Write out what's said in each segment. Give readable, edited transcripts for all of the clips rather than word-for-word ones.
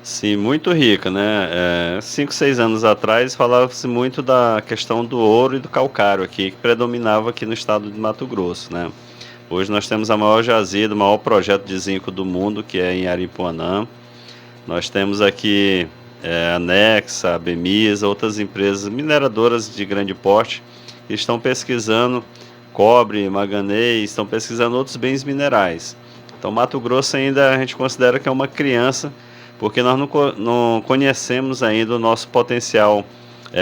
Sim, muito rica, né. 5, 6 anos atrás falava-se muito da questão do ouro e do calcário aqui, que predominava aqui no estado de Mato Grosso, né. Hoje nós temos a maior jazida, o maior projeto de zinco do mundo, que é em Aripuanã. Nós temos aqui, a Nexa, a Bemisa, outras empresas mineradoras de grande porte, que estão pesquisando cobre, manganês, estão pesquisando outros bens minerais. Então Mato Grosso ainda a gente considera que é uma criança, porque nós não conhecemos ainda o nosso potencial,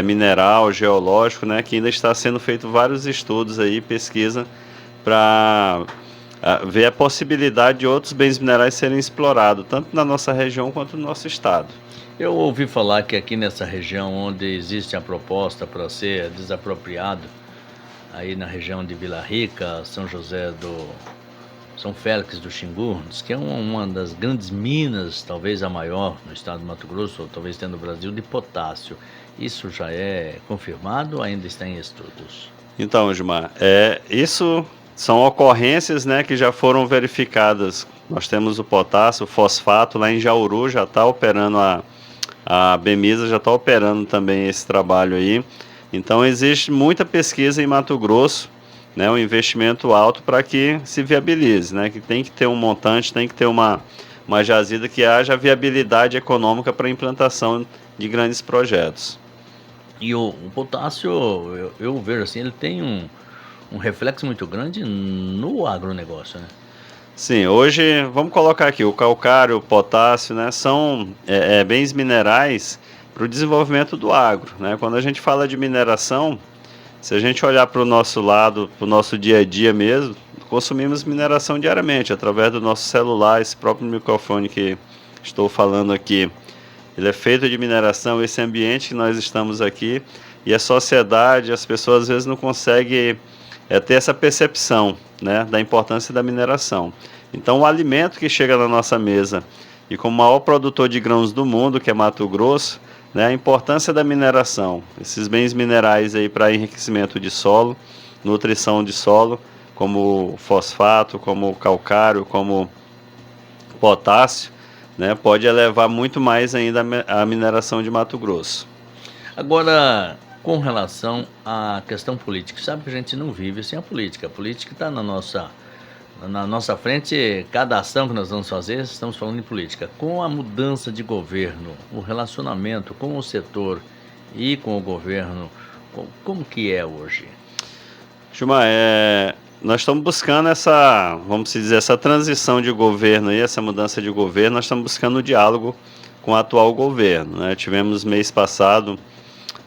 mineral, geológico, né, que ainda está sendo feito vários estudos aí, pesquisa, para ver a possibilidade de outros bens minerais serem explorados, tanto na nossa região quanto no nosso estado. Eu ouvi falar que aqui nessa região onde existe a proposta para ser desapropriado, aí na região de Vila Rica, São Félix do Xingu, diz que é uma das grandes minas, talvez a maior no estado de Mato Grosso, ou talvez tenha no Brasil, de potássio. Isso já é confirmado ou ainda está em estudos? Então, Gilmar, isso são ocorrências, né, que já foram verificadas. Nós temos o potássio, o fosfato lá em Jauru, já está operando a Bemisa já está operando também esse trabalho aí. Então existe muita pesquisa em Mato Grosso, né, um investimento alto para que se viabilize, né, que tem que ter um montante, tem que ter uma jazida que haja viabilidade econômica para a implantação de grandes projetos. E o potássio, eu vejo assim, ele tem um reflexo muito grande no agronegócio, né? Sim, hoje vamos colocar aqui o calcário, o potássio, né, são bens minerais para o desenvolvimento do agro, né? Quando a gente fala de mineração, se a gente olhar para o nosso lado, para o nosso dia a dia mesmo, consumimos mineração diariamente através do nosso celular, esse próprio microfone que estou falando aqui. Ele é feito de mineração, esse ambiente que nós estamos aqui, e a sociedade, as pessoas às vezes não conseguem ter essa percepção, né, da importância da mineração. Então, o alimento que chega na nossa mesa, e como o maior produtor de grãos do mundo, que é Mato Grosso, né, a importância da mineração, esses bens minerais aí para enriquecimento de solo, nutrição de solo, como fosfato, como calcário, como potássio, né, pode elevar muito mais ainda a mineração de Mato Grosso. Agora, com relação à questão política, sabe que a gente não vive sem a política está na nossa frente, cada ação que nós vamos fazer, estamos falando em política. Com a mudança de governo, o relacionamento com o setor e com o governo, como que é hoje? Gilmar, nós estamos buscando essa, vamos dizer, essa transição de governo e essa mudança de governo, nós estamos buscando o diálogo com o atual governo, né? Tivemos mês passado,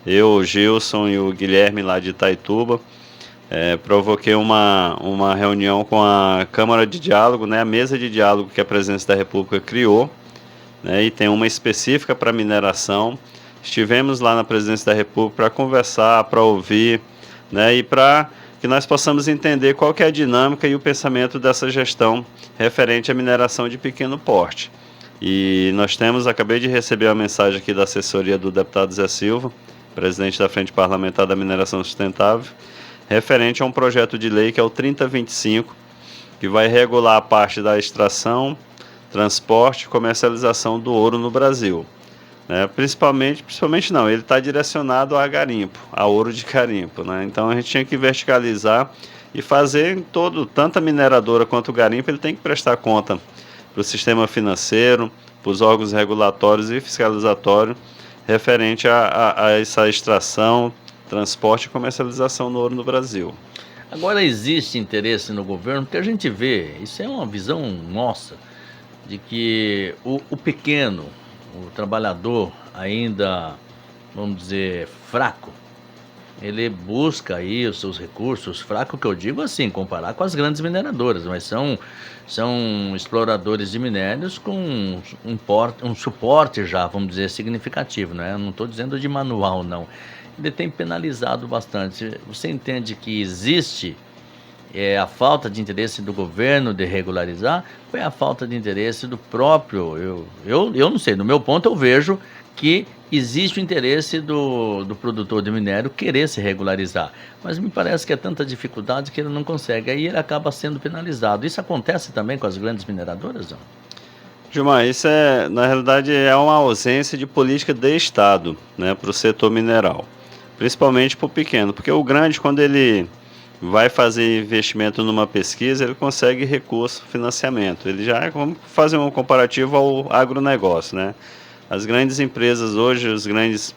eu, o Gilson e o Guilherme lá de Itaituba, provoquei uma reunião com a Câmara de Diálogo, né, a mesa de diálogo que a Presidência da República criou, né, e tem uma específica para mineração. Estivemos lá na Presidência da República para conversar, para ouvir, né, e para que nós possamos entender qual que é a dinâmica e o pensamento dessa gestão referente à mineração de pequeno porte. E nós temos, acabei de receber uma mensagem aqui da assessoria do deputado Zé Silva, presidente da Frente Parlamentar da Mineração Sustentável, referente a um projeto de lei que é o 3025, que vai regular a parte da extração, transporte e comercialização do ouro no Brasil. Principalmente não, ele está direcionado a garimpo, a ouro de garimpo, né? Então a gente tinha que verticalizar e fazer em todo, tanto a mineradora quanto o garimpo, ele tem que prestar conta para o sistema financeiro, para os órgãos regulatórios e fiscalizatórios referente a essa extração, transporte e comercialização do ouro no Brasil. Agora existe interesse no governo, porque a gente vê, isso é uma visão nossa, de que o pequeno, o trabalhador ainda, vamos dizer, fraco, ele busca aí os seus recursos, fraco que eu digo assim, comparar com as grandes mineradoras, mas são exploradores de minérios com um suporte já, vamos dizer, significativo, né? Eu não estou dizendo de manual, não. Ele tem penalizado bastante. Você entende que existe a falta de interesse do governo de regularizar, ou é a falta de interesse do próprio? Eu não sei, no meu ponto eu vejo que existe o interesse do produtor de minério querer se regularizar, mas me parece que é tanta dificuldade que ele não consegue, aí ele acaba sendo penalizado. Isso acontece também com as grandes mineradoras, não? Gilmar, isso na realidade, é uma ausência de política de Estado, né, para o setor mineral, principalmente para o pequeno, porque o grande, quando ele vai fazer investimento numa pesquisa, ele consegue recurso, financiamento. Ele já, vamos fazer um comparativo ao agronegócio, né? As grandes empresas hoje, os grandes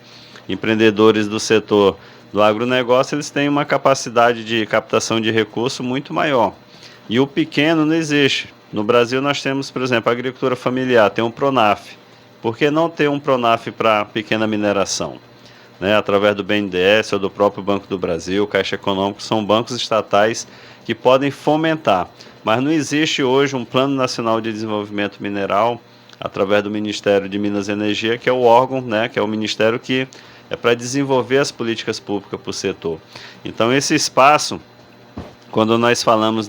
empreendedores do setor do agronegócio, eles têm uma capacidade de captação de recurso muito maior. E o pequeno não existe. No Brasil nós temos, por exemplo, a agricultura familiar, tem um Pronaf. Por que não ter um Pronaf para pequena mineração? Né, através do BNDES ou do próprio Banco do Brasil, Caixa Econômica, são bancos estatais que podem fomentar. Mas não existe hoje um Plano Nacional de Desenvolvimento Mineral, através do Ministério de Minas e Energia, que é o órgão, né, que é o ministério que é para desenvolver as políticas públicas para o setor. Então, esse espaço, quando nós falamos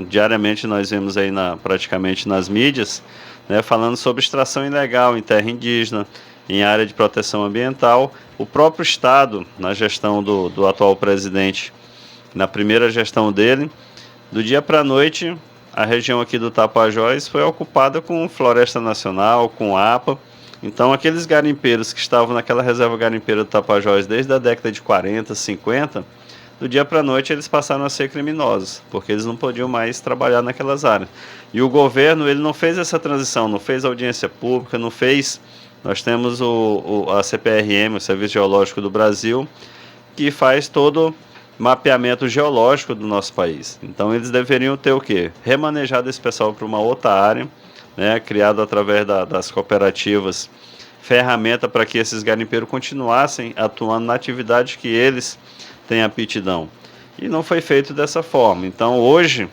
diariamente nós vemos aí praticamente nas mídias, né, falando sobre extração ilegal em terra indígena, em área de proteção ambiental. O próprio Estado, na gestão do atual presidente, na primeira gestão dele, do dia para a noite, a região aqui do Tapajós foi ocupada com Floresta Nacional, com APA. Então, aqueles garimpeiros que estavam naquela reserva garimpeira do Tapajós desde a década de 40, 50, do dia para a noite eles passaram a ser criminosos, porque eles não podiam mais trabalhar naquelas áreas. E o governo, ele não fez essa transição, não fez audiência pública, não fez... Nós temos a CPRM, o Serviço Geológico do Brasil, que faz todo mapeamento geológico do nosso país. Então eles deveriam ter o quê? Remanejado esse pessoal para uma outra área, né, criado através das cooperativas, ferramenta para que esses garimpeiros continuassem atuando na atividade que eles têm aptidão. E não foi feito dessa forma. Então hoje,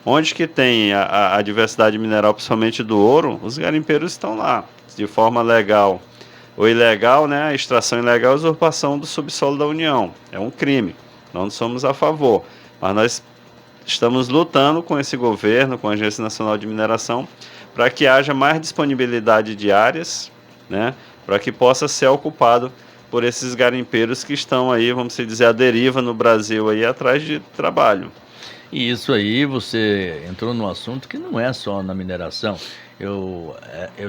onde que tem a diversidade mineral, principalmente do ouro, os garimpeiros estão lá, de forma legal ou ilegal, né? A extração ilegal é a usurpação do subsolo da União. É um crime. Não somos a favor. Mas nós estamos lutando com esse governo, com a Agência Nacional de Mineração, para que haja mais disponibilidade de áreas, né? Para que possa ser ocupado por esses garimpeiros que estão aí, vamos dizer, à deriva no Brasil aí atrás de trabalho. E isso aí você entrou num assunto que não é só na mineração. Eu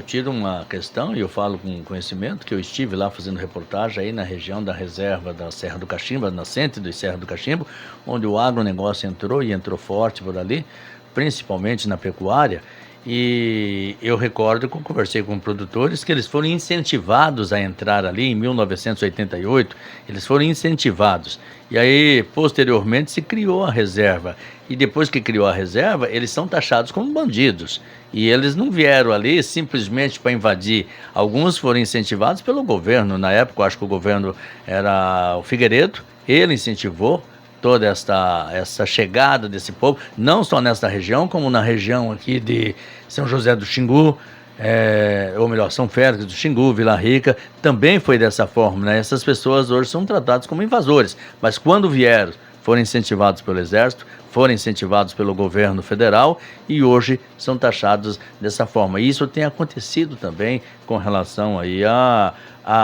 tiro uma questão e eu falo com conhecimento que eu estive lá fazendo reportagem aí na região da reserva da Serra do Cachimbo, a nascente do Serra do Cachimbo, onde o agronegócio entrou e entrou forte por ali, principalmente na pecuária. E eu recordo que eu conversei com produtores que eles foram incentivados a entrar ali em 1988, eles foram incentivados. E aí, posteriormente, se criou a reserva. E depois que criou a reserva, eles são taxados como bandidos. E eles não vieram ali simplesmente para invadir. Alguns foram incentivados pelo governo. Na época, eu acho que o governo era o Figueiredo, ele incentivou toda essa chegada desse povo, não só nesta região, como na região aqui de São José do Xingu, ou melhor, São Félix do Xingu, Vila Rica, também foi dessa forma, né? Essas pessoas hoje são tratadas como invasores, mas quando vieram, foram incentivados pelo Exército, foram incentivados pelo governo federal e hoje são taxados dessa forma. E isso tem acontecido também com relação aí à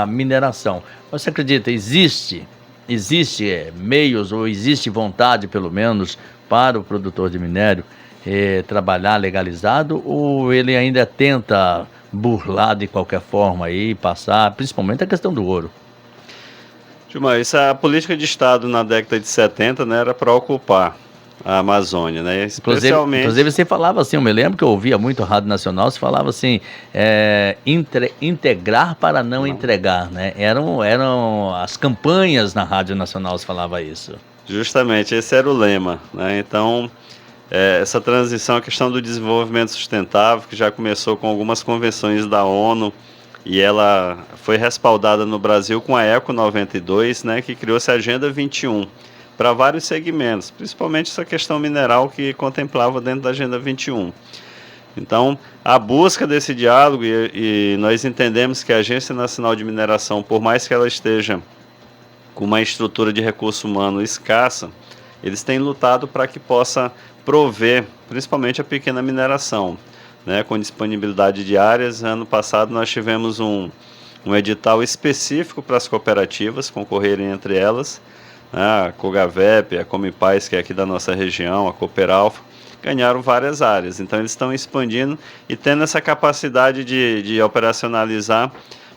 mineração. Você acredita, existe meios ou existe vontade, pelo menos, para o produtor de minério trabalhar legalizado, ou ele ainda tenta burlar de qualquer forma aí, passar, principalmente a questão do ouro? Gilmar, a política de Estado na década de 70, né, era para ocupar a Amazônia, né? Inclusive você falava assim, eu me lembro que eu ouvia muito a Rádio Nacional, você falava assim, integrar para não entregar, né? Eram as campanhas na Rádio Nacional, você falava isso. Justamente, esse era o lema, né? Então, essa transição, a questão do desenvolvimento sustentável, que já começou com algumas convenções da ONU, e ela foi respaldada no Brasil com a ECO 92, né, que criou-se a Agenda 21, para vários segmentos, principalmente essa questão mineral que contemplava dentro da Agenda 21. Então, a busca desse diálogo, e nós entendemos que a Agência Nacional de Mineração, por mais que ela esteja com uma estrutura de recurso humano escassa, eles têm lutado para que possa prover, principalmente a pequena mineração, né, com disponibilidade de áreas. Ano passado nós tivemos um edital específico para as cooperativas concorrerem entre elas, a Cogavep, a Comipaz, que é aqui da nossa região, a Cooperalfa, ganharam várias áreas. Então eles estão expandindo e tendo essa capacidade de operacionalizar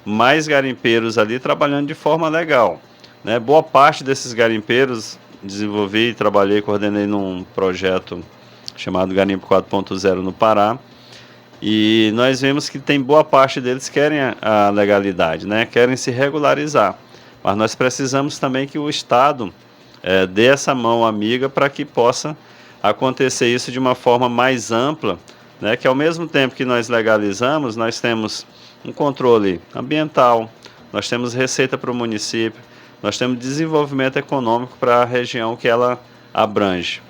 mais garimpeiros ali trabalhando de forma legal, né? Boa parte desses garimpeiros desenvolvi, trabalhei, coordenei num projeto chamado Garimpo 4.0 no Pará, e nós vemos que tem boa parte deles querem a legalidade, né? Querem se regularizar, mas nós precisamos também que o Estado dê essa mão amiga para que possa acontecer isso de uma forma mais ampla, né? Que ao mesmo tempo que nós legalizamos, nós temos um controle ambiental, nós temos receita para o município, nós temos desenvolvimento econômico para a região que ela abrange.